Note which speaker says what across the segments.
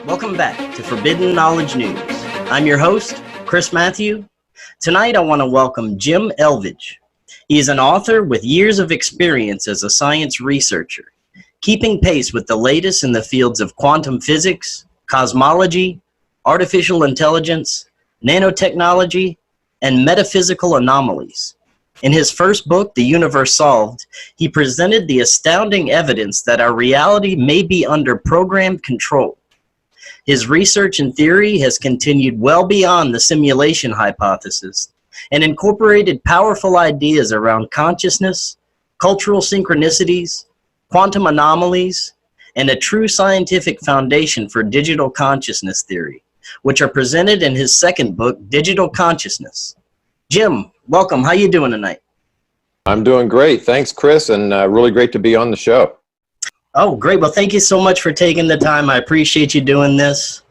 Speaker 1: Welcome back to Forbidden Knowledge News. I'm your host, Chris Matthew. Tonight I want to welcome Jim Elvidge. He is an author with years of experience as a science researcher, keeping pace with the latest in the fields of quantum physics, cosmology, artificial intelligence, nanotechnology, and metaphysical anomalies. In his first book, The Universe Solved, he presented the astounding evidence that our reality may be under programmed control. His research and theory has continued well beyond the simulation hypothesis and incorporated powerful ideas around consciousness, cultural synchronicities, quantum anomalies, and a true scientific foundation for digital consciousness theory, which are presented in his second book, Digital Consciousness. Jim, welcome. How you doing tonight?
Speaker 2: I'm doing great. Thanks, Chris, and really great to be on the show.
Speaker 1: Oh, great. Well, thank you so much for taking the time. I appreciate you doing this.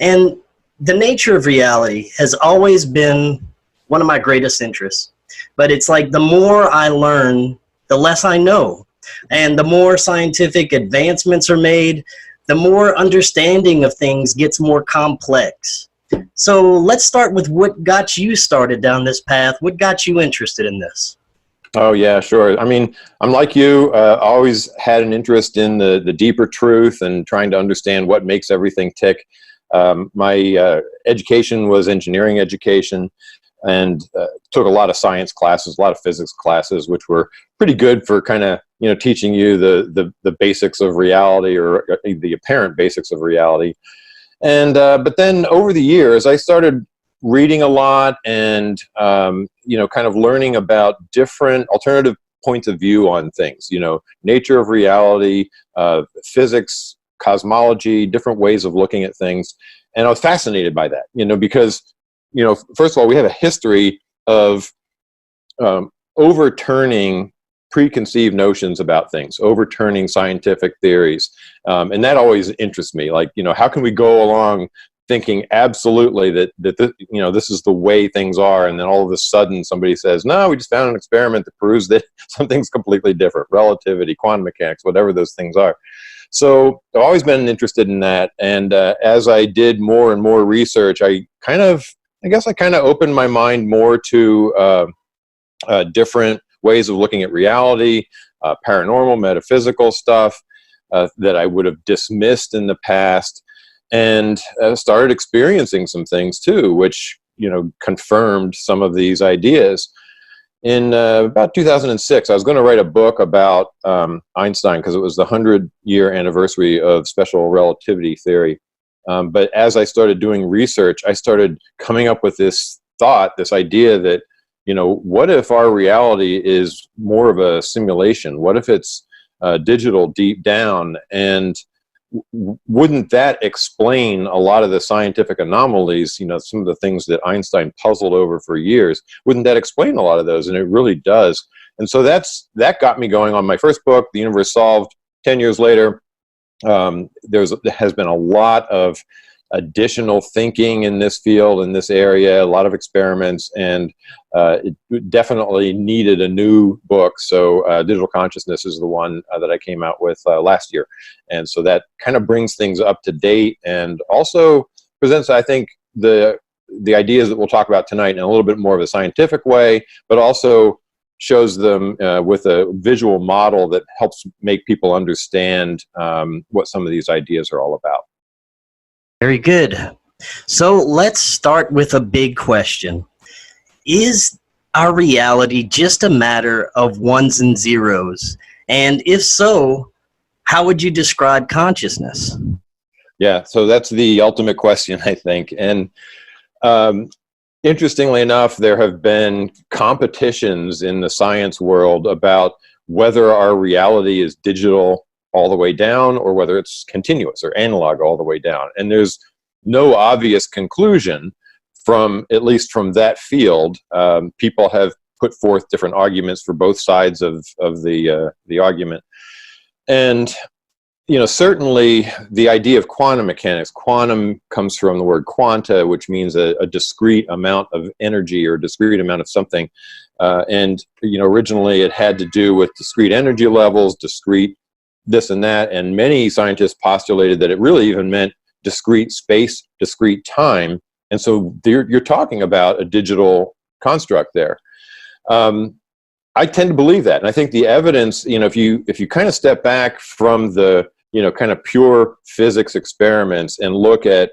Speaker 1: And the nature of reality has always been one of my greatest interests. But it's like the more I learn, the less I know. And the more scientific advancements are made, the more understanding of things gets more complex. So let's start with what got you started down this path. What got you interested in this?
Speaker 2: Oh, yeah, sure. I mean, I'm like you, always had an interest in the deeper truth and trying to understand what makes everything tick. My education was engineering education, and took a lot of science classes, a lot of physics classes, which were pretty good for kind of, teaching you the basics of reality, or the apparent basics of reality. And but then over the years, I started reading a lot and kind of learning about different alternative points of view on things. Nature of reality, physics, cosmology, different ways of looking at things, and I was fascinated by that. Because first of all, we have a history of overturning preconceived notions about things, overturning scientific theories, and that always interests me. Like, how can we go along thinking absolutely that this is the way things are, and then all of a sudden somebody says, no, we just found an experiment that proves that something's completely different, relativity, quantum mechanics, whatever those things are. So I've always been interested in that, and as I did more and more research, I guess I opened my mind more to different ways of looking at reality, paranormal, metaphysical stuff that I would have dismissed in the past, and started experiencing some things too, which confirmed some of these ideas. In about 2006, I was going to write a book about Einstein, because it was the 100-year anniversary of special relativity theory. But as I started doing research, I started coming up with this thought, this idea that, what if our reality is more of a simulation? What if it's digital deep down? And wouldn't that explain a lot of the scientific anomalies, some of the things that Einstein puzzled over for years? Wouldn't that explain a lot of those? And it really does. And so that got me going on my first book, The Universe Solved. 10 years later, there has been a lot of additional thinking in this field, in this area, a lot of experiments, and it definitely needed a new book. So Digital Consciousness is the one that I came out with last year. And so that kind of brings things up to date, and also presents, I think, the ideas that we'll talk about tonight in a little bit more of a scientific way, but also shows them with a visual model that helps make people understand what some of these ideas are all about.
Speaker 1: Very good. So let's start with a big question. Is our reality just a matter of ones and zeros? And if so, how would you describe consciousness?
Speaker 2: Yeah, so that's the ultimate question, I think. And interestingly enough, there have been competitions in the science world about whether our reality is digital all the way down, or whether it's continuous or analog all the way down. And there's no obvious conclusion at least from that field. People have put forth different arguments for both sides of the argument. And certainly the idea of quantum mechanics, quantum comes from the word quanta, which means a discrete amount of energy or discrete amount of something. And originally it had to do with discrete energy levels, discrete this and that, and many scientists postulated that it really even meant discrete space, discrete time. And so you're talking about a digital construct there. I tend to believe that. And I think the evidence, if you kind of step back from the, kind of pure physics experiments and look at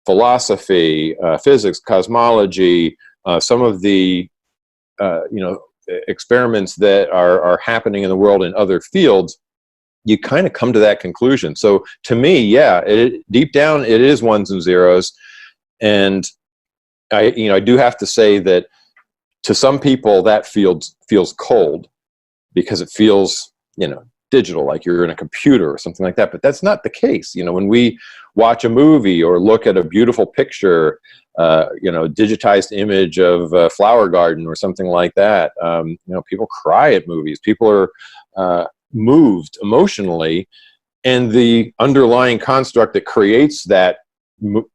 Speaker 2: philosophy, physics, cosmology, some of the, experiments that are happening in the world in other fields, you kind of come to that conclusion. So to me, yeah, deep down, it is ones and zeros. And I do have to say that to some people that feels cold because it feels, digital, like you're in a computer or something like that. But that's not the case. When we watch a movie or look at a beautiful picture, digitized image of a flower garden or something like that, people cry at movies. People are moved emotionally, and the underlying construct that creates that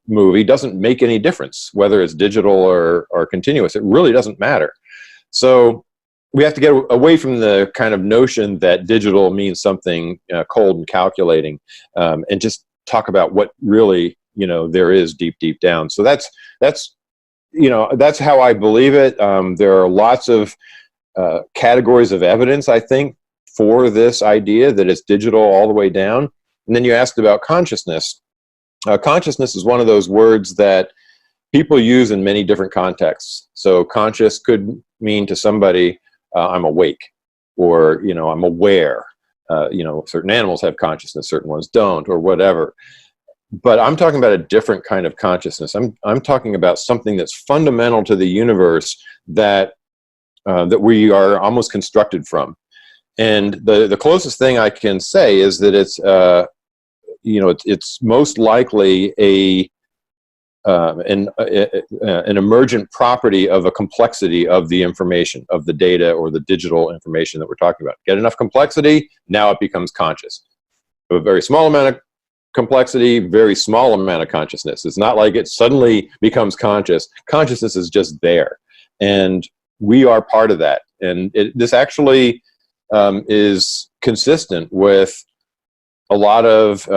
Speaker 2: movie doesn't make any difference whether it's digital or continuous. It really doesn't matter. So we have to get away from the kind of notion that digital means something cold and calculating, and just talk about what really there is deep down. So that's how I believe it. There are lots of categories of evidence, I think, for this idea that it's digital all the way down. And then you asked about consciousness. Consciousness is one of those words that people use in many different contexts. So conscious could mean to somebody, I'm awake, or, I'm aware. Certain animals have consciousness, certain ones don't, or whatever. But I'm talking about a different kind of consciousness. I'm talking about something that's fundamental to the universe that we are almost constructed from. And the closest thing I can say is that it's most likely an emergent property of a complexity of the information, of the data or the digital information that we're talking about. Get enough complexity, now it becomes conscious. A very small amount of complexity, very small amount of consciousness. It's not like it suddenly becomes conscious. Consciousness is just there, and we are part of that. And this actually is consistent with a lot of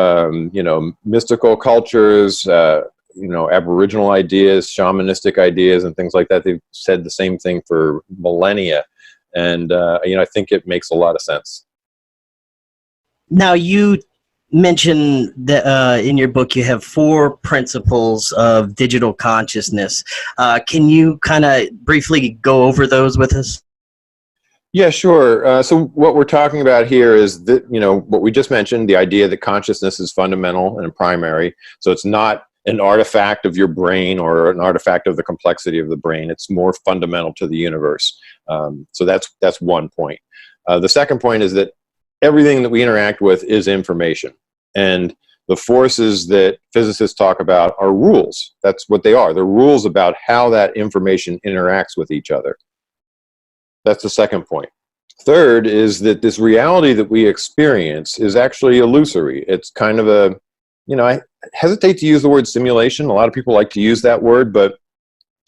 Speaker 2: mystical cultures, Aboriginal ideas, shamanistic ideas, and things like that. They've said the same thing for millennia, and I think it makes a lot of sense.
Speaker 1: Now, you mentioned that in your book you have 4 principles of digital consciousness. Can you kind of briefly go over those with us?
Speaker 2: Yeah, sure. So what we're talking about here is that, what we just mentioned, the idea that consciousness is fundamental and primary. So it's not an artifact of your brain or an artifact of the complexity of the brain. It's more fundamental to the universe. So that's one point. The second point is that everything that we interact with is information. And the forces that physicists talk about are rules. That's what they are. They're rules about how that information interacts with each other. That's the second point. Third is that this reality that we experience is actually illusory. It's kind of I hesitate to use the word simulation. A lot of people like to use that word, but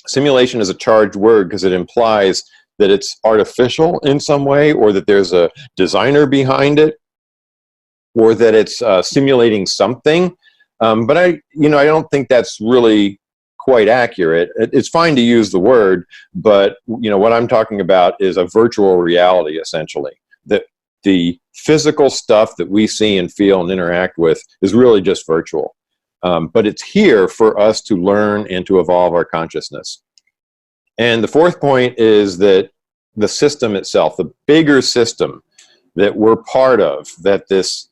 Speaker 2: simulation is a charged word because it implies that it's artificial in some way, or that there's a designer behind it, or that it's simulating something. But I don't think that's really quite accurate. It's fine to use the word, but what I'm talking about is a virtual reality, essentially. That the physical stuff that we see and feel and interact with is really just virtual. But it's here for us to learn and to evolve our consciousness. And the fourth point is that the system itself, the bigger system that we're part of, that this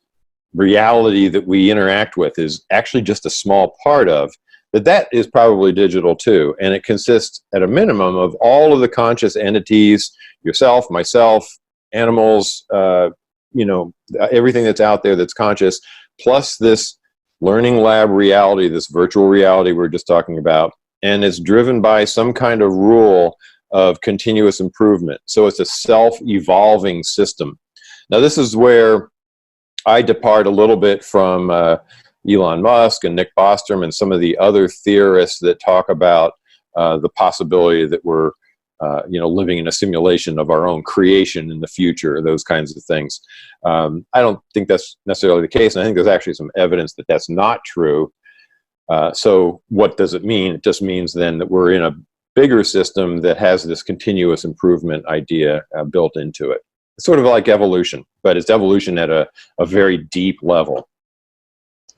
Speaker 2: reality that we interact with is actually just a small part of, that is probably digital too. And it consists at a minimum of all of the conscious entities, yourself, myself, animals, everything that's out there that's conscious, plus this learning lab reality, this virtual reality we're just talking about. And it's driven by some kind of rule of continuous improvement. So it's a self-evolving system. Now, this is where I depart a little bit from Elon Musk and Nick Bostrom and some of the other theorists that talk about the possibility that we're living in a simulation of our own creation in the future, those kinds of things. I don't think that's necessarily the case, and I think there's actually some evidence that that's not true. So what does it mean? It just means then that we're in a bigger system that has this continuous improvement idea built into it. It's sort of like evolution, but it's evolution at a very deep level.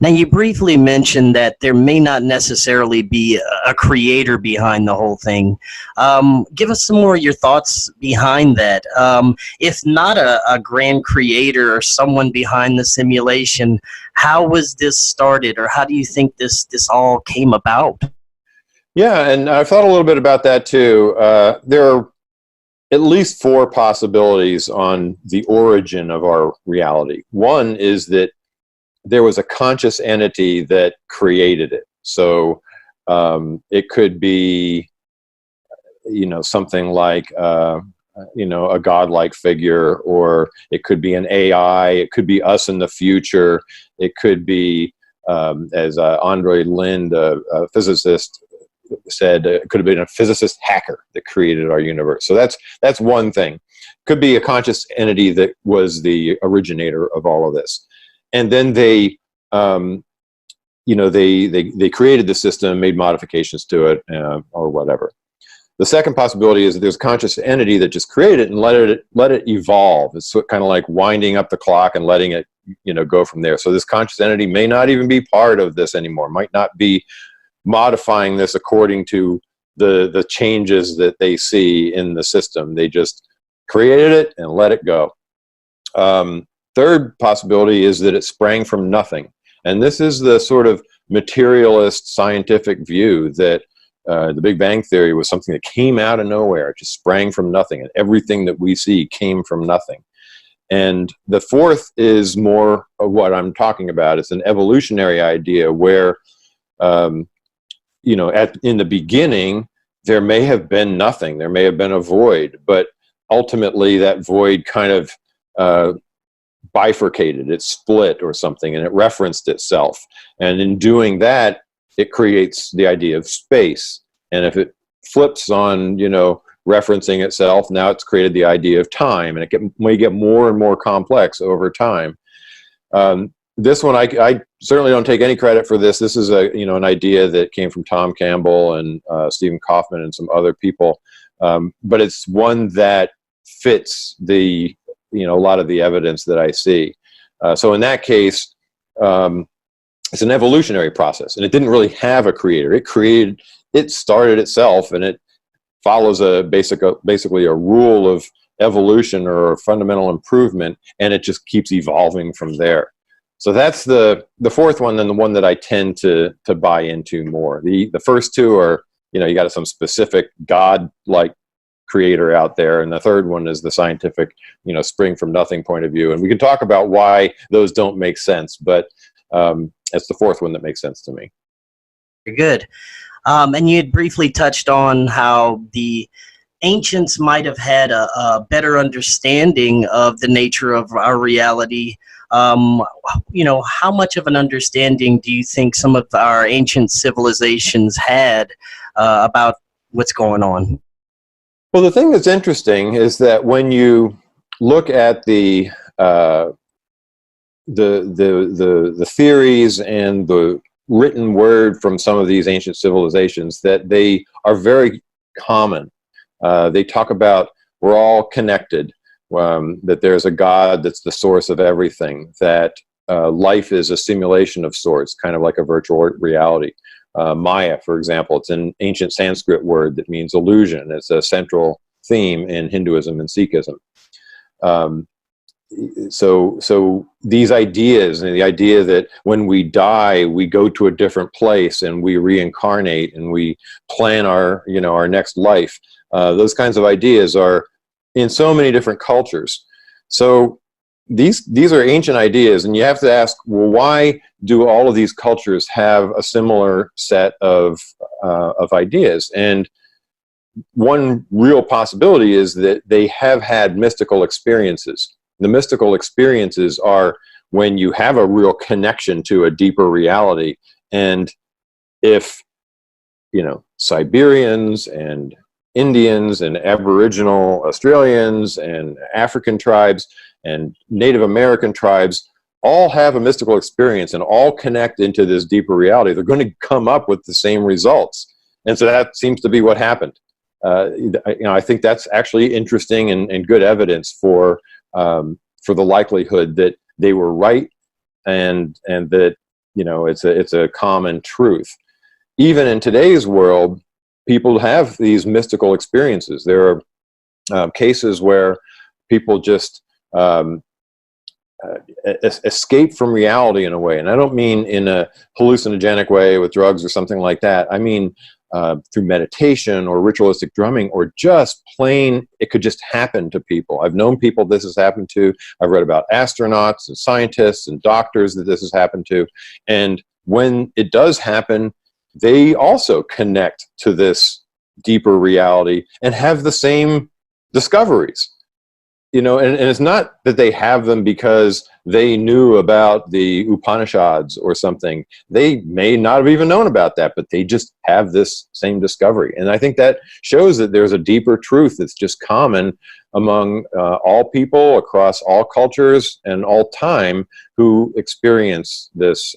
Speaker 1: Now, you briefly mentioned that there may not necessarily be a creator behind the whole thing. Give us some more of your thoughts behind that. If not a grand creator or someone behind the simulation, how was this started, or how do you think this all came about?
Speaker 2: Yeah, and I've thought a little bit about that too. There are at least 4 possibilities on the origin of our reality. One is that there was a conscious entity that created it. So it could be, something like, a godlike figure, or it could be an AI. It could be us in the future. It could be, as Andre Lind, a physicist, said, it could have been a physicist hacker that created our universe. So that's one thing. Could be a conscious entity that was the originator of all of this. And then they created the system, made modifications to it, or whatever. The second possibility is that there's a conscious entity that just created it and let it evolve. It's kind of like winding up the clock and letting it, go from there. So this conscious entity may not even be part of this anymore. Might not be modifying this according to the changes that they see in the system. They just created it and let it go. Third possibility is that it sprang from nothing. And this is the sort of materialist scientific view that the Big Bang Theory was something that came out of nowhere. It just sprang from nothing, and everything that we see came from nothing. And the fourth is more of what I'm talking about. It's an evolutionary idea where, in the beginning, there may have been nothing. There may have been a void, but ultimately that void kind of bifurcated, it split or something, and it referenced itself. And in doing that, it creates the idea of space. And if it flips on, referencing itself, now it's created the idea of time, and it may get more and more complex over time. This one, I certainly don't take any credit for this. This is an idea that came from Tom Campbell and Stephen Kaufman and some other people. But it's one that fits a lot of the evidence that I see. So in that case, it's an evolutionary process, and it didn't really have a creator. It started itself, and it follows basically a rule of evolution or a fundamental improvement, and it just keeps evolving from there. So that's the fourth one, and the one that I tend to buy into more. The first two are, you got some specific God-like creator out there, and the third one is the scientific, spring from nothing point of view. And we can talk about why those don't make sense, but it's the fourth one that makes sense to me.
Speaker 1: Very good. And you had briefly touched on how the ancients might have had a better understanding of the nature of our reality. How much of an understanding do you think some of our ancient civilizations had about what's going on?
Speaker 2: Well, the thing that's interesting is that when you look at the theories and the written word from some of these ancient civilizations, that they are very common. They talk about we're all connected, that there's a God that's the source of everything, that life is a simulation of sorts, kind of like a virtual reality. Maya, for example, it's an ancient Sanskrit word that means illusion. It's a central theme in Hinduism and Sikhism. So these ideas, and the idea that when we die, we go to a different place and we reincarnate and we plan our next life. Those kinds of ideas are in so many different cultures. So these are ancient ideas, and you have to ask, well, why do all of these cultures have a similar set of ideas? And one real possibility is that they have had mystical experiences. The mystical experiences are when you have a real connection to a deeper reality. And if, Siberians and Indians and Aboriginal Australians and African tribes and Native American tribes all have a mystical experience and all connect into this deeper reality, they're going to come up with the same results. And so that seems to be what happened. I think that's actually interesting and good evidence for the likelihood that they were right, and that it's a common truth. Even in today's world, people have these mystical experiences. There are cases where people just escape from reality in a way, and I don't mean in a hallucinogenic way with drugs or something like that. I mean through meditation or ritualistic drumming, or just plain, it could just happen to people. I've known people this has happened to. I've read about astronauts and scientists and doctors that this has happened to. And when it does happen, they also connect to this deeper reality and have the same discoveries. And it's not that they have them because they knew about the Upanishads or something. They may not have even known about that, but they just have this same discovery. And I think that shows that there's a deeper truth that's just common among all people across all cultures and all time who experience this,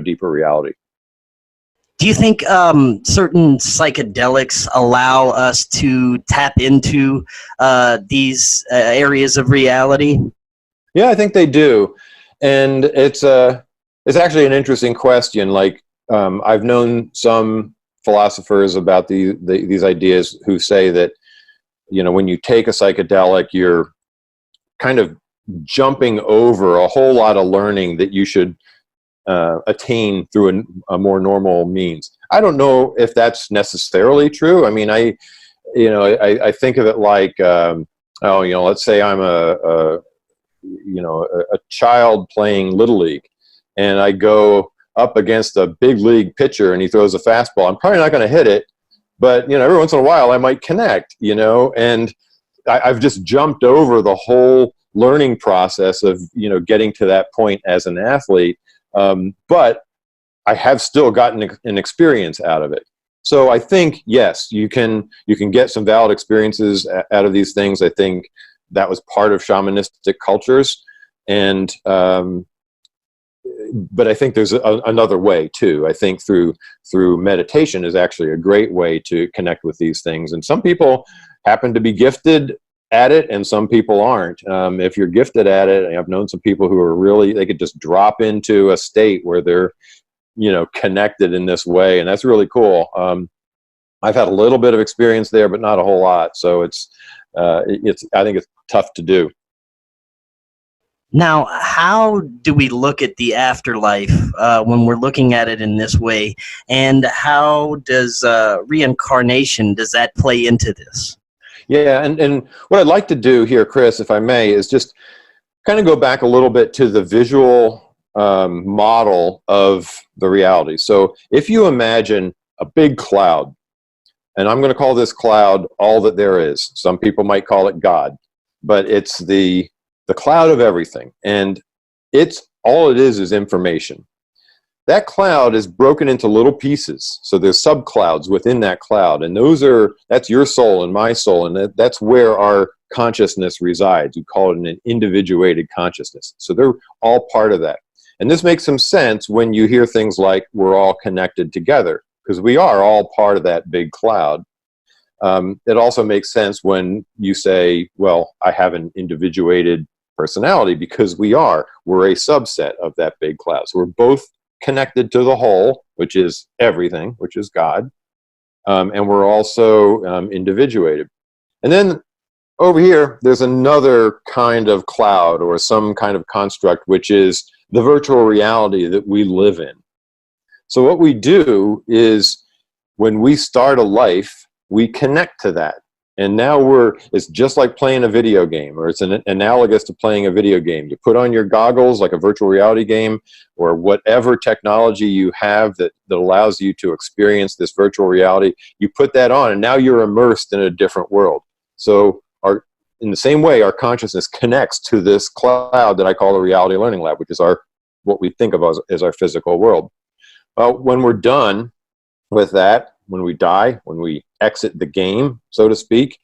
Speaker 2: deeper reality.
Speaker 1: Do you think certain psychedelics allow us to tap into these areas of reality?
Speaker 2: Yeah, I think they do, and it's actually an interesting question. Like I've known some philosophers about these ideas who say that when you take a psychedelic, you're kind of jumping over a whole lot of learning that you should attain through a more normal means. I don't know if that's necessarily true. I mean, I think of it like, let's say I'm a child playing Little League, and I go up against a big league pitcher and he throws a fastball. I'm probably not going to hit it, but every once in a while I might connect, and I've just jumped over the whole learning process of getting to that point as an athlete. But I have still gotten an experience out of it. So I think, yes, you can get some valid experiences out of these things. I think that was part of shamanistic cultures. And, but I think there's another way too. I think through meditation is actually a great way to connect with these things. And some people happen to be gifted at it, and some people aren't. If you're gifted at it, I've known some people who are they could just drop into a state where they're, connected in this way, and that's really cool. I've had a little bit of experience there, but not a whole lot. So I think it's tough to do.
Speaker 1: Now, how do we look at the afterlife when we're looking at it in this way, and how does reincarnation, does that play into this?
Speaker 2: Yeah, and what I'd like to do here, Chris, if I may, is just kind of go back a little bit to the visual model of the reality. So if you imagine a big cloud, and I'm going to call this cloud all that there is. Some people might call it God, but it's the cloud of everything, and all it is information. That cloud is broken into little pieces. So there's subclouds within that cloud, and that's your soul and my soul, and that's where our consciousness resides. We call it an individuated consciousness. So they're all part of that. And this makes some sense when you hear things like we're all connected together, because we are all part of that big cloud. It also makes sense when you say, well, I have an individuated personality, because we're a subset of that big cloud. So we're both connected to the whole, which is everything, which is God, and we're also individuated. And then over here, there's another kind of cloud or some kind of construct, which is the virtual reality that we live in. So what we do is when we start a life, we connect to that. And now it's just like playing a video game, or it's analogous to playing a video game. You put on your goggles, like a virtual reality game, or whatever technology you have that allows you to experience this virtual reality. You put that on, and now you're immersed in a different world. So in the same way, our consciousness connects to this cloud that I call the Reality Learning Lab, which is what we think of as our physical world. When we're done with that, when we die, when we exit the game, so to speak,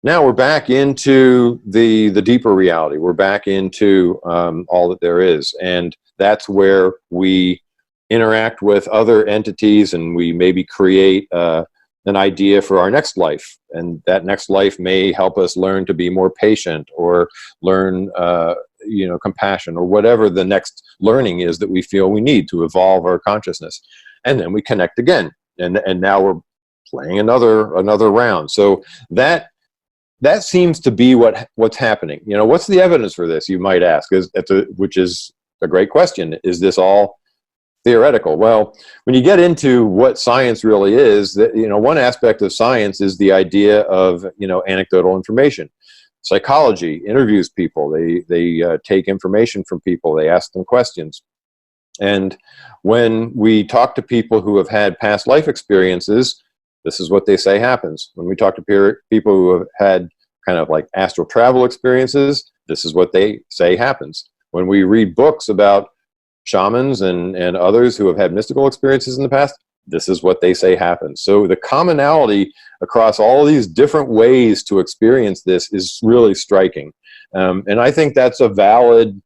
Speaker 2: now we're back into the deeper reality. We're back into all that there is, and that's where we interact with other entities, and we maybe create an idea for our next life, and that next life may help us learn to be more patient, or learn compassion, or whatever the next learning is that we feel we need to evolve our consciousness. And then we connect again, and now we're playing another round. So that seems to be what's happening. What's the evidence for this, you might ask? Which is a great question. Is this all theoretical? Well, when you get into what science really is, one aspect of science is the idea of anecdotal information. Psychology interviews people. They take information from people. They ask them questions. And when we talk to people who have had past life experiences, this is what they say happens. When we talk to people who have had kind of like astral travel experiences, this is what they say happens. When we read books about shamans and others who have had mystical experiences in the past, this is what they say happens. So the commonality across all these different ways to experience this is really striking. And I think that's a valid,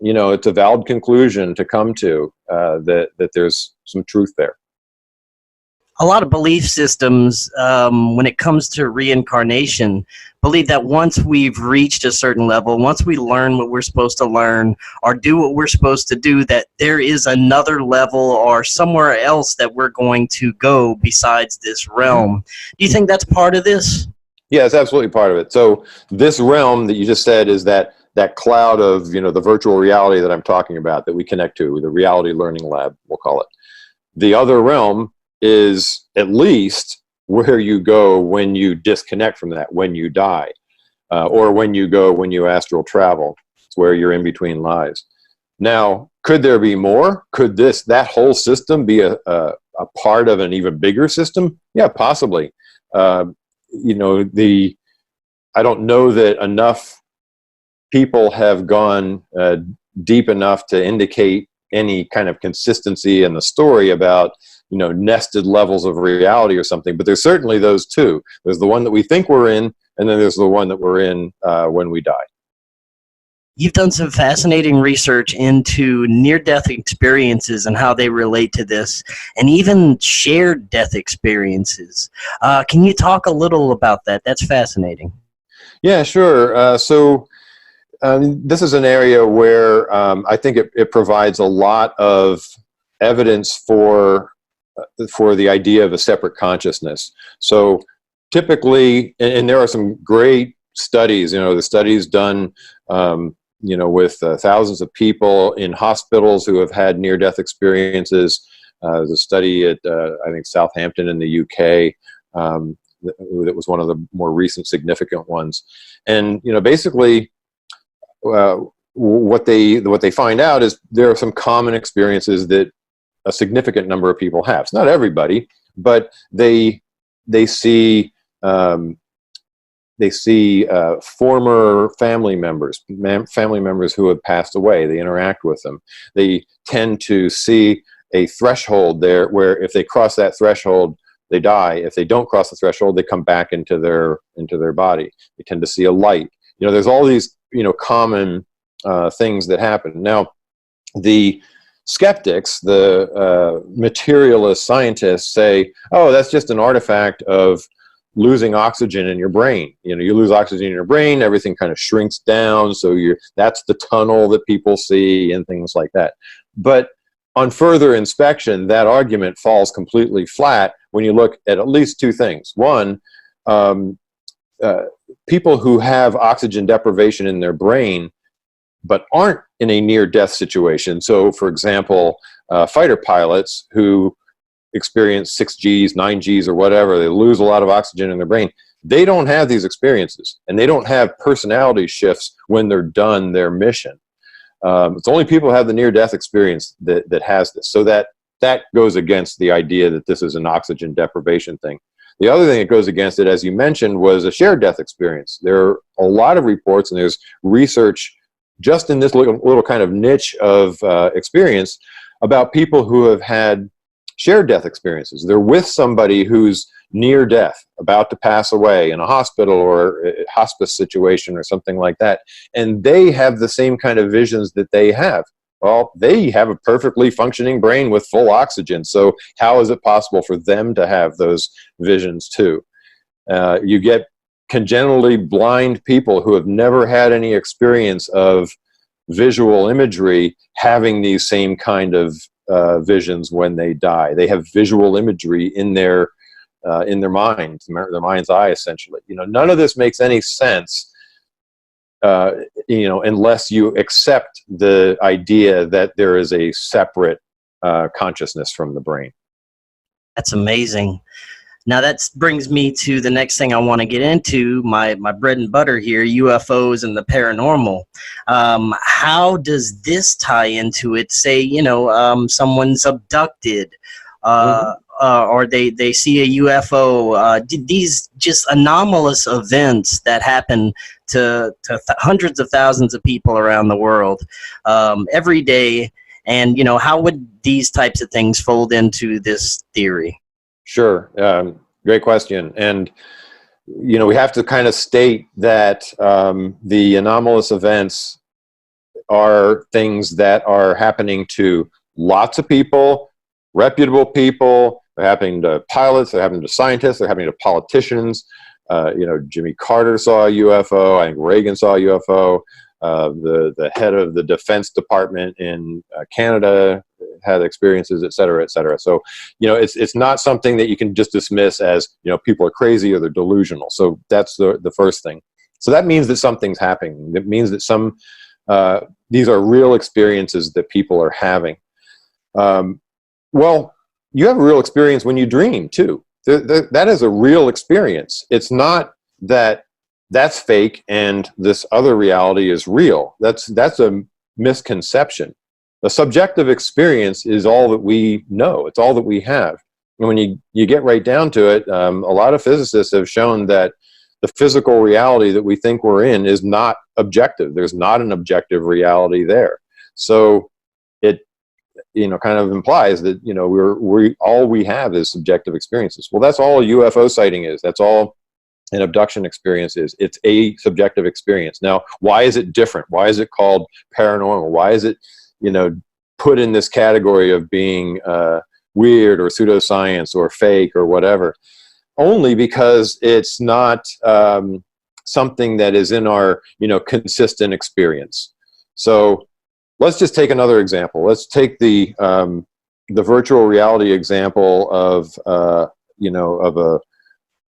Speaker 2: it's a valid conclusion to come to, that there's some truth there.
Speaker 1: A lot of belief systems, when it comes to reincarnation, believe that once we've reached a certain level, once we learn what we're supposed to learn or do what we're supposed to do, that there is another level or somewhere else that we're going to go besides this realm. Do you think that's part of this?
Speaker 2: Yeah, it's absolutely part of it. So this realm that you just said is that cloud of, the virtual reality that I'm talking about, that we connect to, the reality learning lab, we'll call it. The other realm is at least where you go when you disconnect from that, when you die, or when you astral travel. It's where your in-between lies. Now, could there be more? Could that whole system be a part of an even bigger system? Yeah, possibly. I don't know that enough people have gone deep enough to indicate any kind of consistency in the story about nested levels of reality or something, but there's certainly those two. There's the one that we think we're in, and then there's the one that we're in when we die.
Speaker 1: You've done some fascinating research into near-death experiences and how they relate to this, and even shared death experiences. Can you talk a little about that? That's fascinating.
Speaker 2: Yeah, sure. So this is an area where I think it provides a lot of evidence for the idea of a separate consciousness. So typically, and there are some great studies, the studies done, with thousands of people in hospitals who have had near-death experiences. There's a study at, I think, Southampton in the UK that was one of the more recent significant ones. And, basically, what they find out is there are some common experiences that a significant number of people have. It's not everybody, but they see former family members who have passed away. They interact with them. They tend to see a threshold there where if they cross that threshold, they die. If they don't cross the threshold, they come back into their body. They tend to see a light. There's all these common things that happen. Now, the skeptics, the materialist scientists say, oh, that's just an artifact of losing oxygen in your brain. You lose oxygen in your brain, everything kind of shrinks down, so that's the tunnel that people see and things like that. But on further inspection, that argument falls completely flat when you look at least two things. One, people who have oxygen deprivation in their brain but aren't in a near-death situation. So, for example, fighter pilots who experience 6Gs, 9Gs, or whatever, they lose a lot of oxygen in their brain. They don't have these experiences, and they don't have personality shifts when they're done their mission. It's only people who have the near-death experience that has this. So that goes against the idea that this is an oxygen deprivation thing. The other thing that goes against it, as you mentioned, was a shared death experience. There are a lot of reports, and there's research just in this little kind of niche of experience about people who have had shared death experiences. They're with somebody who's near death, about to pass away in a hospital or a hospice situation or something like that, and they have the same kind of visions that they have. Well, they have a perfectly functioning brain with full oxygen, so how is it possible for them to have those visions too? You get congenitally blind people who have never had any experience of visual imagery having these same kind of visions when they die. They have visual imagery in their mind, their mind's eye, essentially. None of this makes any sense, unless you accept the idea that there is a separate consciousness from the brain.
Speaker 1: That's amazing. Now that brings me to the next thing I want to get into, my bread and butter here, UFOs and the paranormal. How does this tie into it? Say, someone's abducted, or they see a UFO. These just anomalous events that happen to hundreds of thousands of people around the world every day. And, how would these types of things fold into this theory?
Speaker 2: Sure. Great question. And, we have to kind of state that the anomalous events are things that are happening to lots of people, reputable people. They're happening to pilots, they're happening to scientists, they're happening to politicians. Jimmy Carter saw a UFO. I think Reagan saw a UFO. The head of the Defense Department in Canada had experiences, et cetera, et cetera. So, it's not something that you can just dismiss as, people are crazy or they're delusional. So that's the first thing. So that means that something's happening. It means that these are real experiences that people are having. Well, you have a real experience when you dream too. That is a real experience. It's not that that's fake and this other reality is real. That's a misconception. The subjective experience is all that we know. It's all that we have. And when you get right down to it, a lot of physicists have shown that the physical reality that we think we're in is not objective. There's not an objective reality there. So it kind of implies that we all we have is subjective experiences. Well, that's all a UFO sighting is. That's all an abduction experience is. It's a subjective experience. Now, why is it different? Why is it called paranormal? Why is it put in this category of being weird or pseudoscience or fake or whatever? Only because it's not something that is in our consistent experience. So let's just take another example. Let's take the virtual reality example of a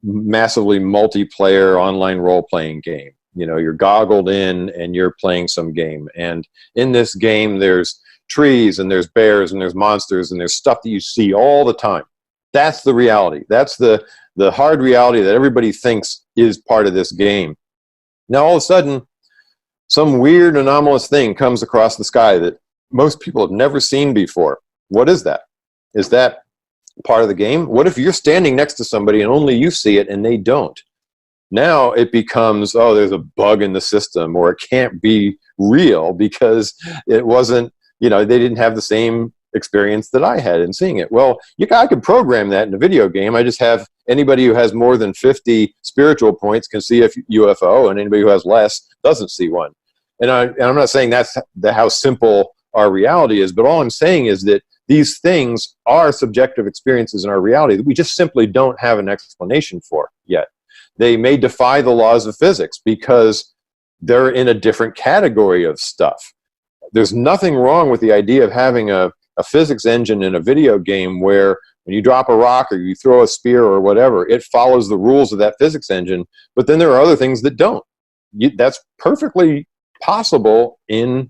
Speaker 2: massively multiplayer online role-playing game. You're goggled in and you're playing some game. And in this game, there's trees and there's bears and there's monsters and there's stuff that you see all the time. That's the reality. That's the hard reality that everybody thinks is part of this game. Now, all of a sudden, some weird anomalous thing comes across the sky that most people have never seen before. What is that? Is that part of the game? What if you're standing next to somebody and only you see it and they don't? Now it becomes, oh, there's a bug in the system, or it can't be real because it wasn't, they didn't have the same experience that I had in seeing it. Well, I could program that in a video game. I just have anybody who has more than 50 spiritual points can see a UFO, and anybody who has less doesn't see one. And I'm not saying that's how simple our reality is, but all I'm saying is that these things are subjective experiences in our reality that we just simply don't have an explanation for yet. They may defy the laws of physics because they're in a different category of stuff. There's nothing wrong with the idea of having a physics engine in a video game where when you drop a rock or you throw a spear or whatever, it follows the rules of that physics engine, but then there are other things that don't. That's perfectly possible in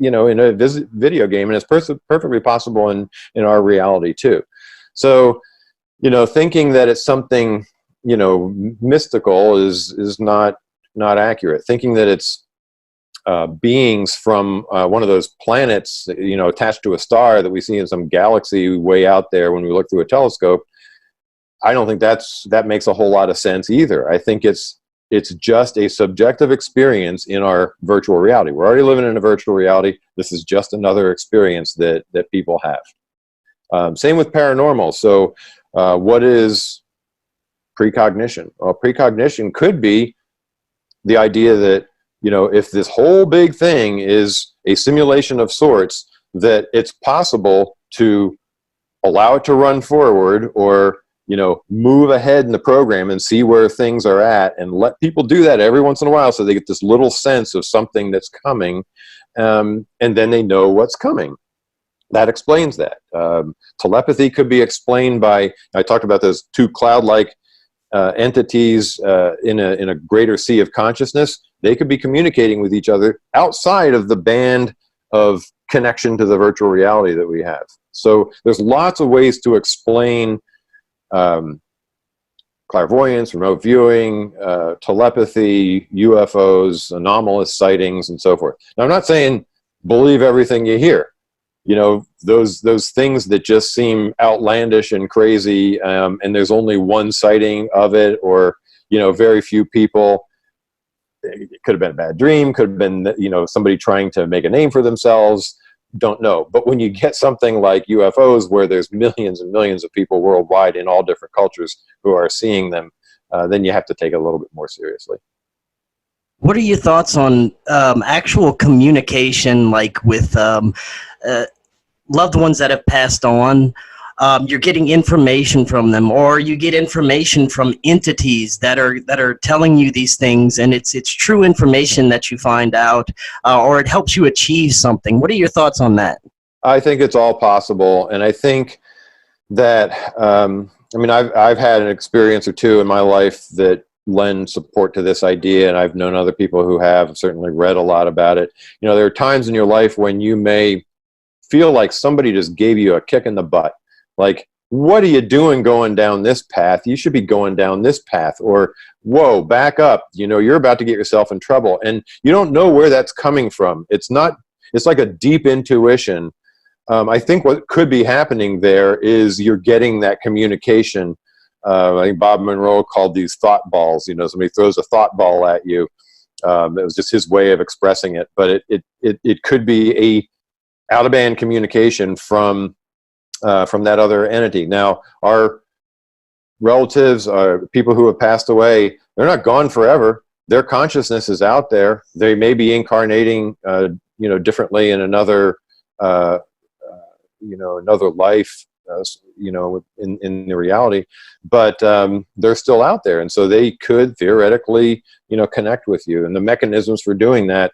Speaker 2: a video game, and it's perfectly possible in our reality too. So, thinking that it's something, mystical is not accurate. Thinking that it's beings from one of those planets, attached to a star that we see in some galaxy way out there when we look through a telescope, I don't think that makes a whole lot of sense either. I think it's just a subjective experience in our virtual reality. We're already living in a virtual reality. This is just another experience that people have. Same with paranormal. So what is precognition. Well, precognition could be the idea that, you know, if this whole big thing is a simulation of sorts, that it's possible to allow it to run forward, or, you know, move ahead in the program and see where things are at, and let people do that every once in a while so they get this little sense of something that's coming, and then they know what's coming. That explains that. Telepathy could be explained by, I talked about those two cloud-like entities in a greater sea of consciousness. They could be communicating with each other outside of the band of connection to the virtual reality that we have. So there's lots of ways to explain clairvoyance, remote viewing, telepathy, UFOs, anomalous sightings, and so forth. Now, I'm not saying believe everything you hear. You know, those things that just seem outlandish and crazy, and there's only one sighting of it, or, you know, very few people. It could have been a bad dream, could have been, you know, somebody trying to make a name for themselves. Don't know. But when you get something like UFOs, where there's millions and millions of people worldwide in all different cultures who are seeing them, then you have to take it a little bit more seriously.
Speaker 1: What are your thoughts on actual communication, like with loved ones that have passed on? You're getting information from them, or you get information from entities that are telling you these things, and it's true information that you find out, or it helps you achieve something. What are your thoughts on that?
Speaker 2: I think it's all possible, and I think that I mean, I've had an experience or two in my life that lend support to this idea, and I've known other people who have. I've certainly read a lot about it. You know, there are times in your life when you may feel like somebody just gave you a kick in the butt. Like, what are you doing going down this path? You should be going down this path. Or, whoa, back up. You know, you're about to get yourself in trouble. And you don't know where that's coming from. It's like a deep intuition. I think what could be happening there is you're getting that communication. I think Bob Monroe called these thought balls. You know, somebody throws a thought ball at you. It was just his way of expressing it. But it could be a out-of-band communication from that other entity. Now, our relatives, people who have passed away, they're not gone forever. Their consciousness is out there. They may be incarnating, you know, differently in another, you know, another life, you know, in the reality, but they're still out there, and so they could theoretically, you know, connect with you. And the mechanisms for doing that,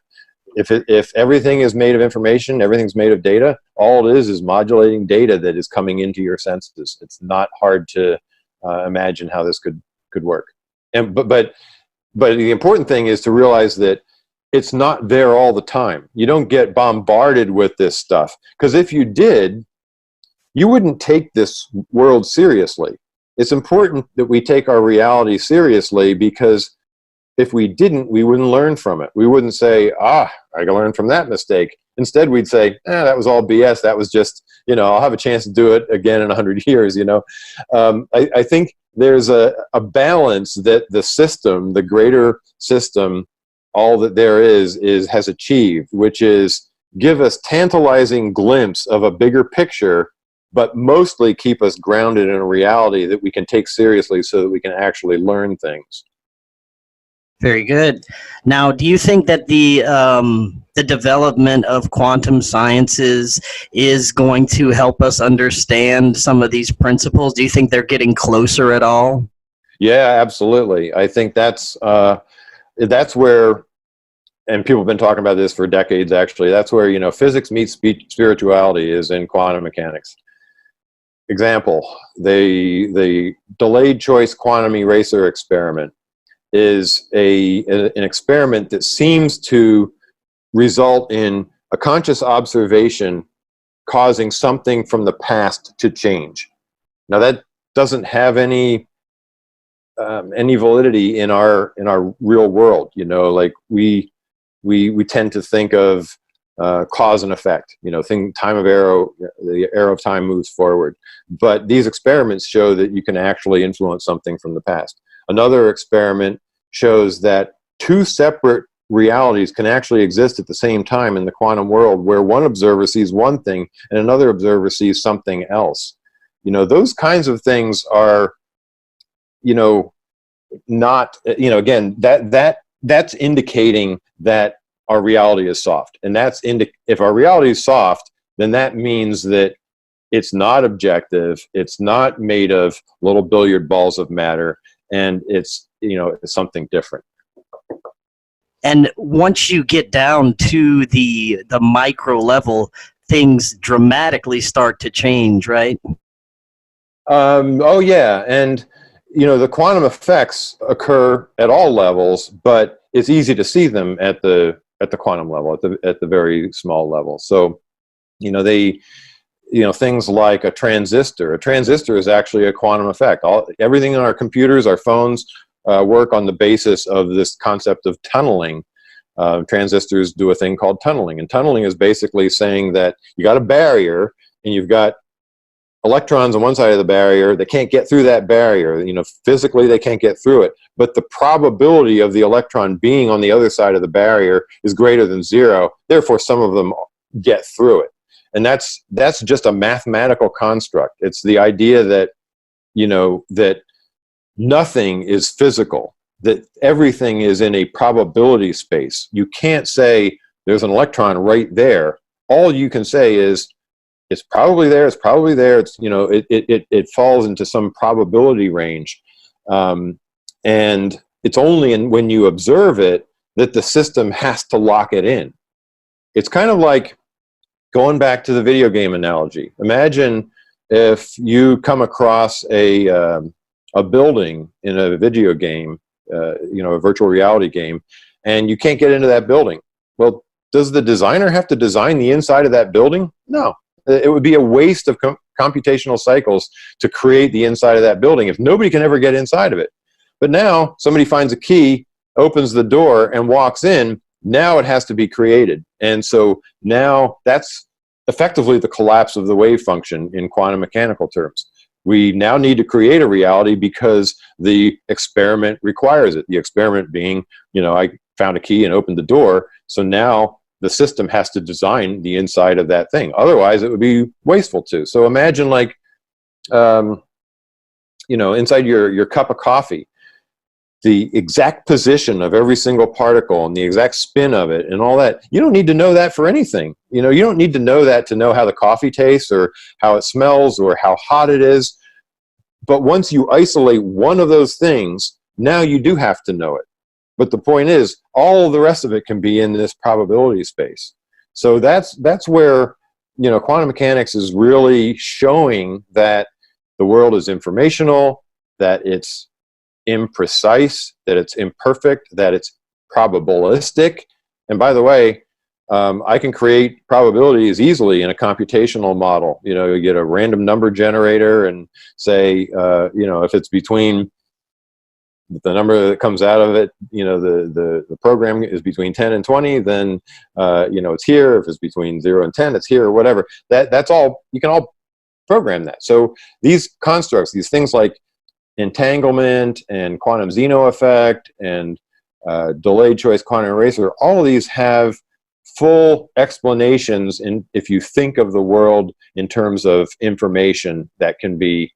Speaker 2: if everything is made of information, everything's made of data, all it is modulating data that is coming into your senses. It's not hard to imagine how this could work. And but the important thing is to realize that it's not there all the time. You don't get bombarded with this stuff, because if you did, you wouldn't take this world seriously. It's important that we take our reality seriously, because if we didn't, we wouldn't learn from it. We wouldn't say, I can learn from that mistake. Instead, we'd say, that was all BS. That was just, you know, I'll have a chance to do it again in 100 years, you know. I think there's a balance that the system, the greater system, all that there is has achieved, which is give us tantalizing glimpse of a bigger picture, but mostly keep us grounded in a reality that we can take seriously so that we can actually learn things.
Speaker 1: Very good. Now, do you think that the development of quantum sciences is going to help us understand some of these principles? Do you think they're getting closer at all?
Speaker 2: Yeah, absolutely. I think that's where, and people have been talking about this for decades, actually, that's where, you know, physics meets spirituality is in quantum mechanics. Example, the delayed choice quantum eraser experiment is an experiment that seems to result in a conscious observation causing something from the past to change. Now, that doesn't have any validity in our real world. You know, like we tend to think of cause and effect. You know, the arrow of time moves forward. But these experiments show that you can actually influence something from the past. Another experiment shows that two separate realities can actually exist at the same time in the quantum world, where one observer sees one thing and another observer sees something else. You know, those kinds of things are not, again, that's indicating that our reality is soft. And if our reality is soft, then that means that it's not objective, it's not made of little billiard balls of matter, and it's something different.
Speaker 1: And once you get down to the micro level, things dramatically start to change, right?
Speaker 2: Oh yeah, and the quantum effects occur at all levels, but it's easy to see them at the quantum level, at the very small level. So, things like a transistor. A transistor is actually a quantum effect. Everything in our computers, our phones, work on the basis of this concept of tunneling. Transistors do a thing called tunneling, and tunneling is basically saying that you got a barrier and you've got electrons on one side of the barrier that can't get through that barrier. Physically they can't get through it, but the probability of the electron being on the other side of the barrier is greater than 0. Therefore, some of them get through it. And that's just a mathematical construct. It's the idea that, that nothing is physical, that everything is in a probability space. You can't say there's an electron right there. All you can say is it's probably there, it's probably there. It's, it falls into some probability range. And it's only when you observe it that the system has to lock it in. It's kind of like, going back to the video game analogy, imagine if you come across a building in a video game, a virtual reality game, and you can't get into that building. Well, does the designer have to design the inside of that building? No. It would be a waste of computational cycles to create the inside of that building if nobody can ever get inside of it. But now somebody finds a key, opens the door, and walks in. Now it has to be created. And so now that's effectively the collapse of the wave function in quantum mechanical terms. We now need to create a reality because the experiment requires it. The experiment being, I found a key and opened the door. So now the system has to design the inside of that thing. Otherwise, it would be wasteful too. So imagine inside your cup of coffee, the exact position of every single particle and the exact spin of it and all that. You don't need to know that for anything. You don't need to know that to know how the coffee tastes or how it smells or how hot it is. But once you isolate one of those things, now you do have to know it. But the point is, all the rest of it can be in this probability space. So that's where, quantum mechanics is really showing that the world is informational, that it's imprecise, that it's imperfect, that it's probabilistic. And by the way, I can create probabilities easily in a computational model. You get a random number generator and say, if it's between the number that comes out of it, the program is between 10 and 20, then, it's here. If it's between 0 and 10, it's here, or whatever. That's all, you can all program that. So these constructs, these things like entanglement and quantum Zeno effect and delayed choice quantum eraser, all of these have full explanations if you think of the world in terms of information that can be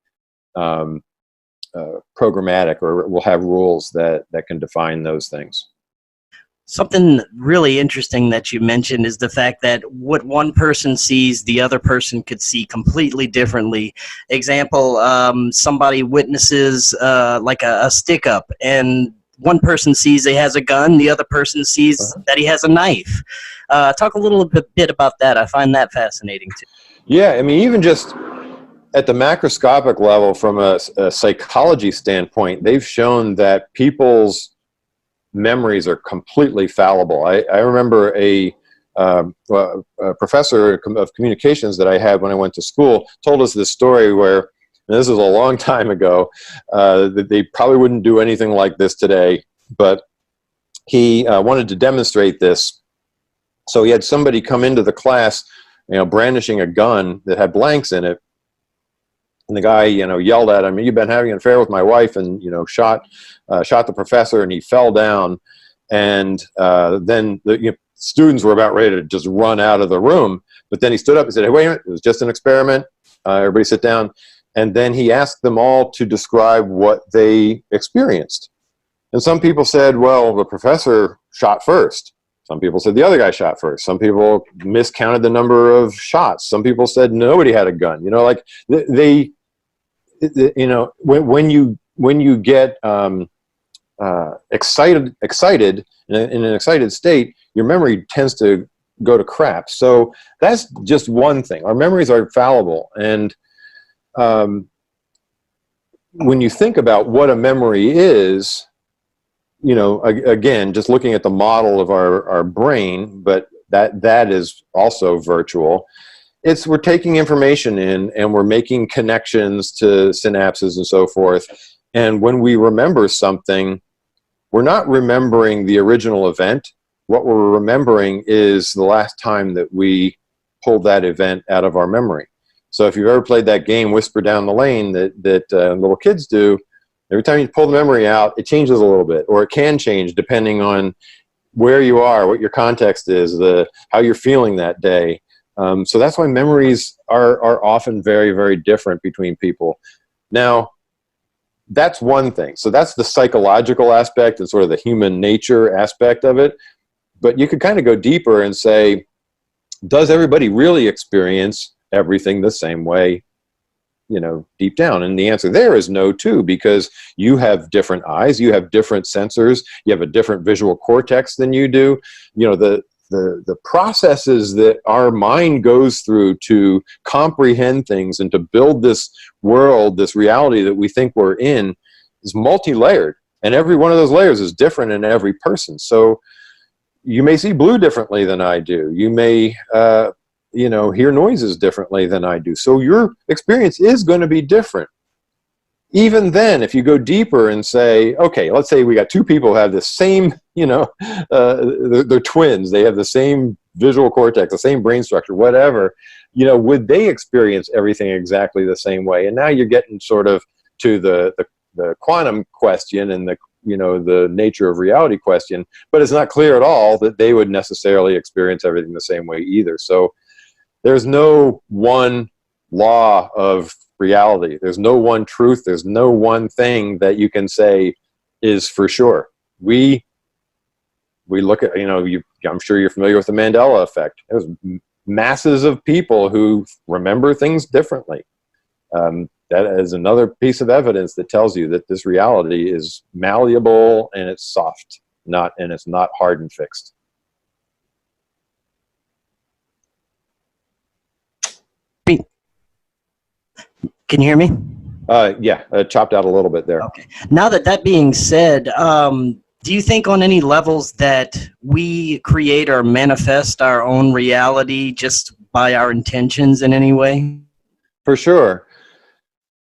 Speaker 2: programmatic, or will have rules that can define those things.
Speaker 1: Something really interesting that you mentioned is the fact that what one person sees, the other person could see completely differently. Example, somebody witnesses like a stick up, and one person sees he has a gun, the other person sees that he has a knife. Talk a little bit about that. I find that fascinating too.
Speaker 2: Yeah, I mean, even just at the macroscopic level, from a psychology standpoint, they've shown that people's memories are completely fallible. I remember a professor of communications that I had when I went to school told us this story where, and this is a long time ago, that they probably wouldn't do anything like this today, but he wanted to demonstrate this. So he had somebody come into the class, brandishing a gun that had blanks in it. And the guy, yelled at him, "You've been having an affair with my wife," and, shot the professor, and he fell down. And then the students were about ready to just run out of the room. But then he stood up and said, "Hey, wait a minute, it was just an experiment. Everybody sit down." And then he asked them all to describe what they experienced. And some people said, well, the professor shot first. Some people said the other guy shot first. Some people miscounted the number of shots. Some people said nobody had a gun. You know, like you know, when you get excited in an excited state, your memory tends to go to crap. So that's just one thing. Our memories are fallible, and when you think about what a memory is, you know, again, just looking at the model of our brain, but that is also virtual. We're taking information in and we're making connections to synapses and so forth. And when we remember something, we're not remembering the original event. What we're remembering is the last time that we pulled that event out of our memory. So if you've ever played that game, Whisper Down the Lane, that little kids do, every time you pull the memory out, it changes a little bit, or it can change depending on where you are, what your context is, how you're feeling that day. So that's why memories are often very, very different between people. Now, that's one thing. So that's the psychological aspect and sort of the human nature aspect of it. But you could kind of go deeper and say, does everybody really experience everything the same way, you know, deep down? And the answer there is no, too, because you have different eyes, you have different sensors, you have a different visual cortex than you do. You know, the processes that our mind goes through to comprehend things and to build this world, this reality that we think we're in, is multi-layered. And every one of those layers is different in every person. So you may see blue differently than I do. You may, you know, hear noises differently than I do. So your experience is going to be different. Even then, if you go deeper and say, okay, let's say we got two people who have the same, you know, they're twins, they have the same visual cortex, the same brain structure, whatever, you know, would they experience everything exactly the same way? And now you're getting sort of to the quantum question and the, you know, the nature of reality question, but it's not clear at all that they would necessarily experience everything the same way either. So there's no one law of reality. There's no one truth. There's no one thing that you can say is for sure. We look at, you know, I'm sure you're familiar with the Mandela effect. There's masses of people who remember things differently. That is another piece of evidence that tells you that this reality is malleable and it's soft, and it's not hard and fixed.
Speaker 1: Can you hear me?
Speaker 2: Yeah, chopped out a little bit there.
Speaker 1: Okay. Now that being said, do you think on any levels that we create or manifest our own reality just by our intentions in any way?
Speaker 2: For sure.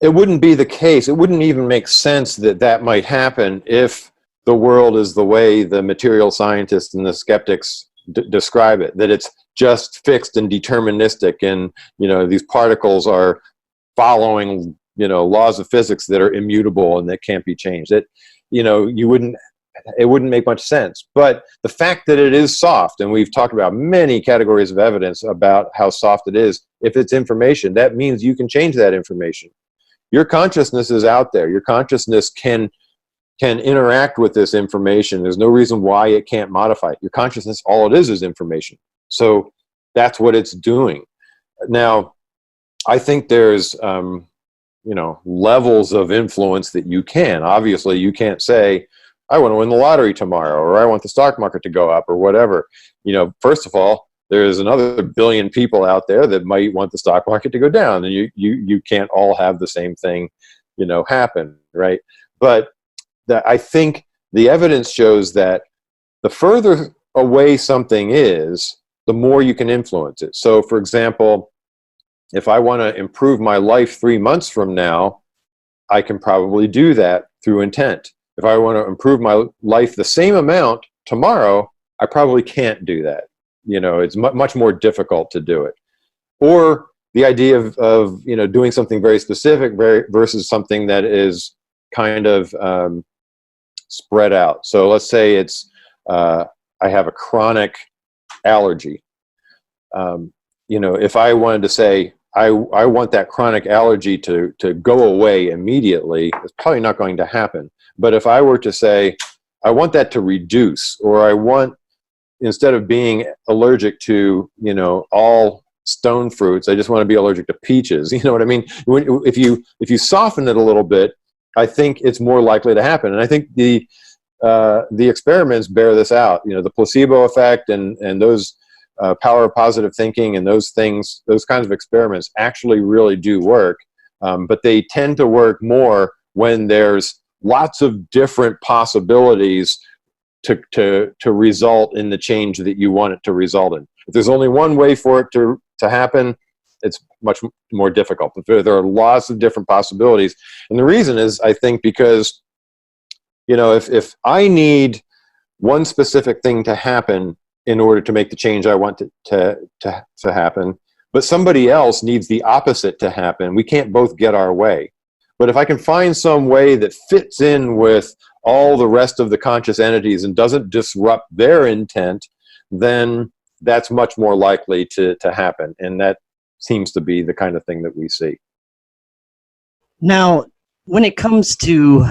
Speaker 2: It wouldn't be the case. It wouldn't even make sense that might happen if the world is the way the material scientists and the skeptics describe it, that it's just fixed and deterministic, and, you know, these particles are following, you know, laws of physics that are immutable and that can't be changed. It, you know, it wouldn't make much sense. But the fact that it is soft, and we've talked about many categories of evidence about how soft it is, if it's information, that means you can change that information. Your consciousness is out there. Your consciousness can interact with this information. There's no reason why it can't modify it. Your consciousness, all it is information. So that's what it's doing. Now, I think there's, you know, levels of influence that you can. Obviously, you can't say, I want to win the lottery tomorrow, or I want the stock market to go up, or whatever. You know, first of all, there's another billion people out there that might want the stock market to go down, and you can't all have the same thing, you know, happen, right? But I think the evidence shows that the further away something is, the more you can influence it. So, for example, if I want to improve my life 3 months from now, I can probably do that through intent. If I want to improve my life the same amount tomorrow, I probably can't do that. You know, it's much more difficult to do it. Or the idea of you know, doing something very specific versus something that is kind of spread out. So let's say it's I have a chronic allergy. You know, if I wanted to say, I want that chronic allergy to go away immediately, it's probably not going to happen. But if I were to say, I want that to reduce, or I want, instead of being allergic to, all stone fruits, I just want to be allergic to peaches. You know what I mean? If you soften it a little bit, I think it's more likely to happen. And I think the experiments bear this out. The placebo effect and those power of positive thinking and those things, those kinds of experiments actually really do work. But they tend to work more when there's lots of different possibilities to result in the change that you want it to result in. If there's only one way for it to happen, it's much more difficult. But there are lots of different possibilities. And the reason is, I think, because, if I need one specific thing to happen in order to make the change I want to happen, but somebody else needs the opposite to happen, we can't both get our way. But if I can find some way that fits in with all the rest of the conscious entities and doesn't disrupt their intent, then that's much more likely to happen. And that seems to be the kind of thing that we see.
Speaker 1: Now, when it comes to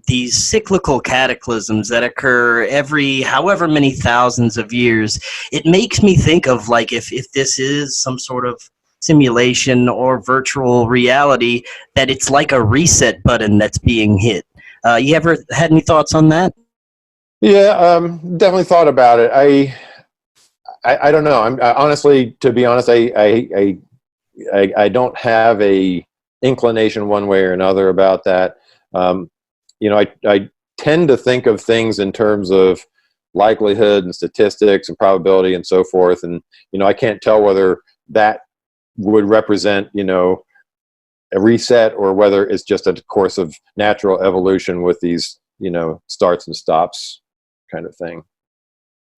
Speaker 1: these cyclical cataclysms that occur every however many thousands of years, it makes me think of, like, if this is some sort of simulation or virtual reality, that it's like a reset button that's being hit. You ever had any thoughts on that?
Speaker 2: Yeah, definitely thought about it. I don't know. Honestly, to be honest, I don't have a inclination one way or another about that. I tend to think of things in terms of likelihood and statistics and probability and so forth. And, I can't tell whether that would represent, a reset, or whether it's just a course of natural evolution with these, starts and stops kind of thing.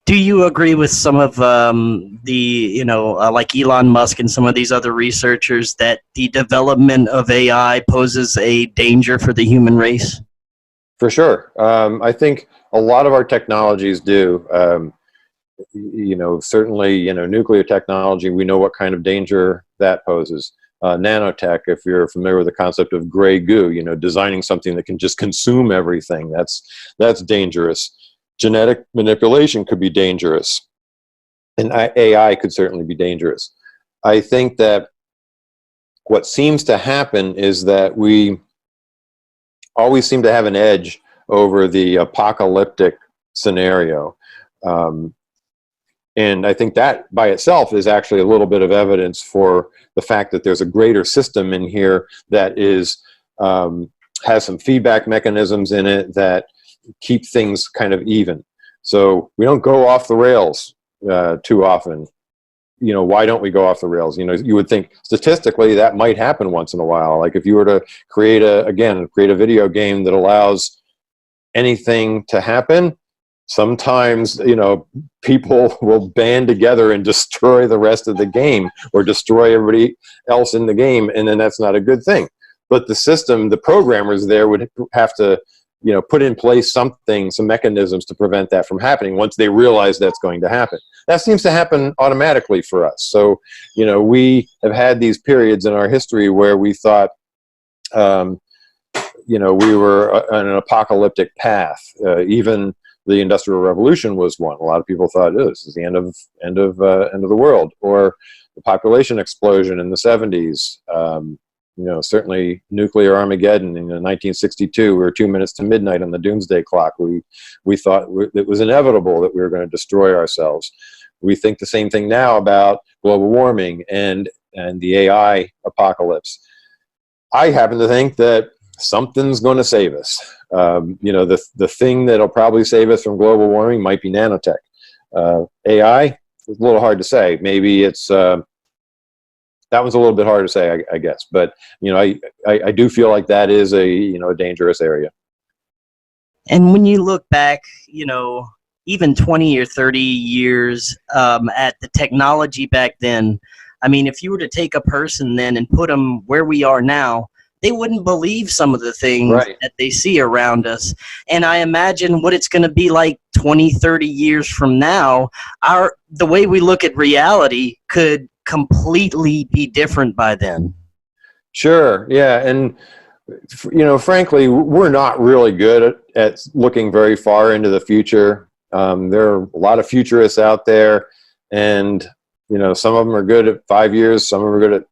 Speaker 1: Do you agree with some of like Elon Musk and some of these other researchers, that the development of AI poses a danger for the human race?
Speaker 2: For sure. I think a lot of our technologies do. Certainly, nuclear technology, we know what kind of danger that poses. Nanotech, if you're familiar with the concept of gray goo, designing something that can just consume everything, that's dangerous. Genetic manipulation could be dangerous, and AI could certainly be dangerous. I think that what seems to happen is that we always seem to have an edge over the apocalyptic scenario. And I think that by itself is actually a little bit of evidence for the fact that there's a greater system in here that is has some feedback mechanisms in it that keep things kind of even. So we don't go off the rails too often. Why don't we go off the rails? You would think statistically that might happen once in a while. Like if you were to create a video game that allows anything to happen, sometimes, people will band together and destroy the rest of the game, or destroy everybody else in the game, and then that's not a good thing. But the system, the programmers there would have to, put in place some mechanisms to prevent that from happening once they realize that's going to happen. That seems to happen automatically for us. So, we have had these periods in our history where we thought, we were on an apocalyptic path. Even the Industrial Revolution was one. A lot of people thought, this is the end of the world. Or the population explosion in the 70s. Certainly nuclear Armageddon in 1962. We were 2 minutes to midnight on the doomsday clock. We thought it was inevitable that we were going to destroy ourselves. We think the same thing now about global warming and the AI apocalypse. I happen to think that something's going to save us. The thing that'll probably save us from global warming might be nanotech. AI, it's a little hard to say. Maybe it's that one's a little bit harder to say, I guess. But I do feel like that is a dangerous area.
Speaker 1: And when you look back, even 20 or 30 years at the technology back then, I mean, if you were to take a person then and put them where we are now, they wouldn't believe some of the things that they see around us. And I imagine what it's going to be like 20, 30 years from now, the way we look at reality could completely be different by then?
Speaker 2: Sure. Yeah. And, frankly, we're not really good at looking very far into the future. There are a lot of futurists out there, and, some of them are good at 5 years, some of them are good at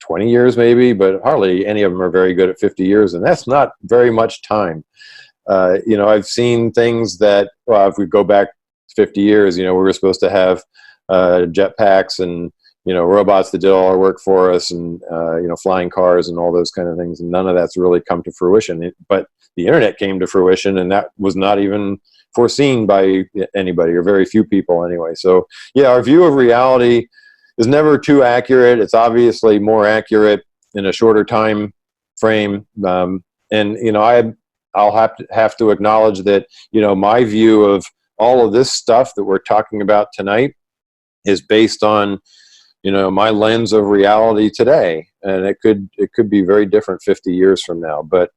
Speaker 2: 20 years maybe, but hardly any of them are very good at 50 years. And that's not very much time. I've seen things that, well, if we go back 50 years, we were supposed to have jetpacks and, robots that did all our work for us, and, flying cars and all those kind of things. And none of that's really come to fruition. But the internet came to fruition, and that was not even foreseen by anybody, or very few people anyway. So, yeah, our view of reality is never too accurate. It's obviously more accurate in a shorter time frame. I'll have to acknowledge that, my view of all of this stuff that we're talking about tonight is based on, my lens of reality today. And it could be very different 50 years from now. But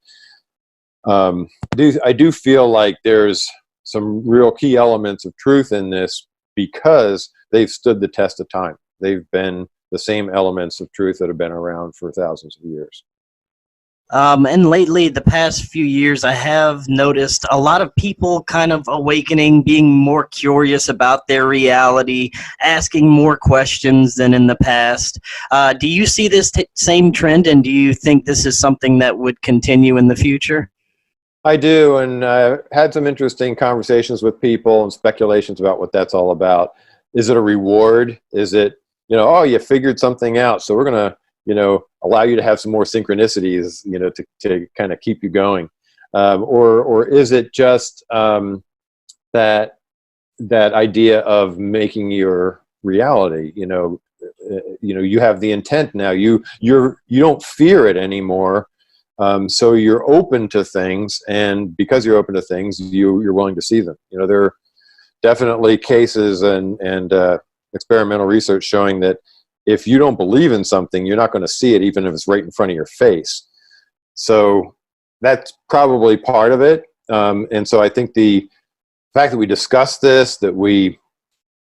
Speaker 2: I do feel like there's some real key elements of truth in this, because they've stood the test of time. They've been the same elements of truth that have been around for thousands of years.
Speaker 1: And lately, the past few years, I have noticed a lot of people kind of awakening, being more curious about their reality, asking more questions than in the past. Do you see this same trend, and do you think this is something that would continue in the future?
Speaker 2: I do, and I've had some interesting conversations with people and speculations about what that's all about. Is it a reward? Is it, oh, you figured something out, so we're going to, allow you to have some more synchronicities, to kind of keep you going? Or is it just that idea of making your reality? You have the intent now. You don't fear it anymore. So you're open to things, and because you're open to things, you're willing to see them. There are definitely cases and experimental research showing that if you don't believe in something, you're not going to see it, even if it's right in front of your face. So that's probably part of it. And so I think the fact that we discuss this, that we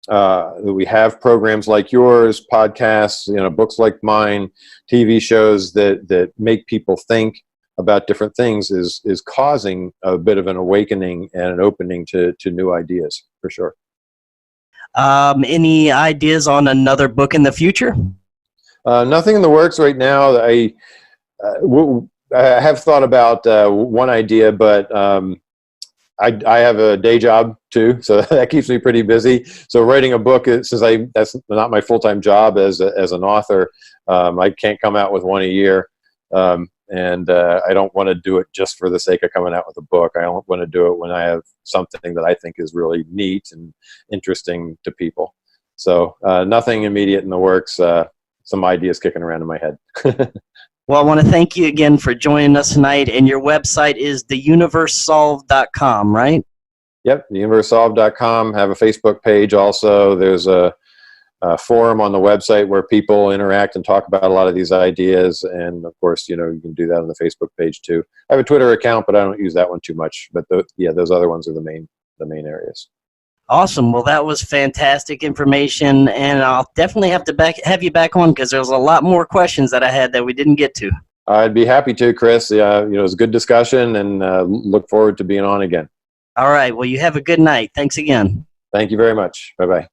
Speaker 2: have programs like yours, podcasts, books like mine, TV shows that make people think about different things is causing a bit of an awakening and an opening to new ideas, for sure.
Speaker 1: Any ideas on another book in the future?
Speaker 2: Nothing in the works right now. I have thought about one idea, but I have a day job too, so that keeps me pretty busy. So writing a book, since that's not my full-time job as an author, I can't come out with one a year. And I don't want to do it just for the sake of coming out with a book. I don't want to do it when I have something that I think is really neat and interesting to people. So nothing immediate in the works. Some ideas kicking around in my head.
Speaker 1: Well, I want to thank you again for joining us tonight. And your website is theuniversesolved.com, right?
Speaker 2: Yep, theuniversesolved.com. Have a Facebook page also. There's a forum on the website where people interact and talk about a lot of these ideas. And of course, you can do that on the Facebook page too. I have a Twitter account, but I don't use that one too much. But those other ones are the main areas.
Speaker 1: Awesome. Well, that was fantastic information, and I'll definitely have to have you back on, because there's a lot more questions that I had that we didn't get to.
Speaker 2: I'd be happy to, Chris. It was a good discussion, and look forward to being on again.
Speaker 1: All right. Well, you have a good night. Thanks again.
Speaker 2: Thank you very much. Bye-bye.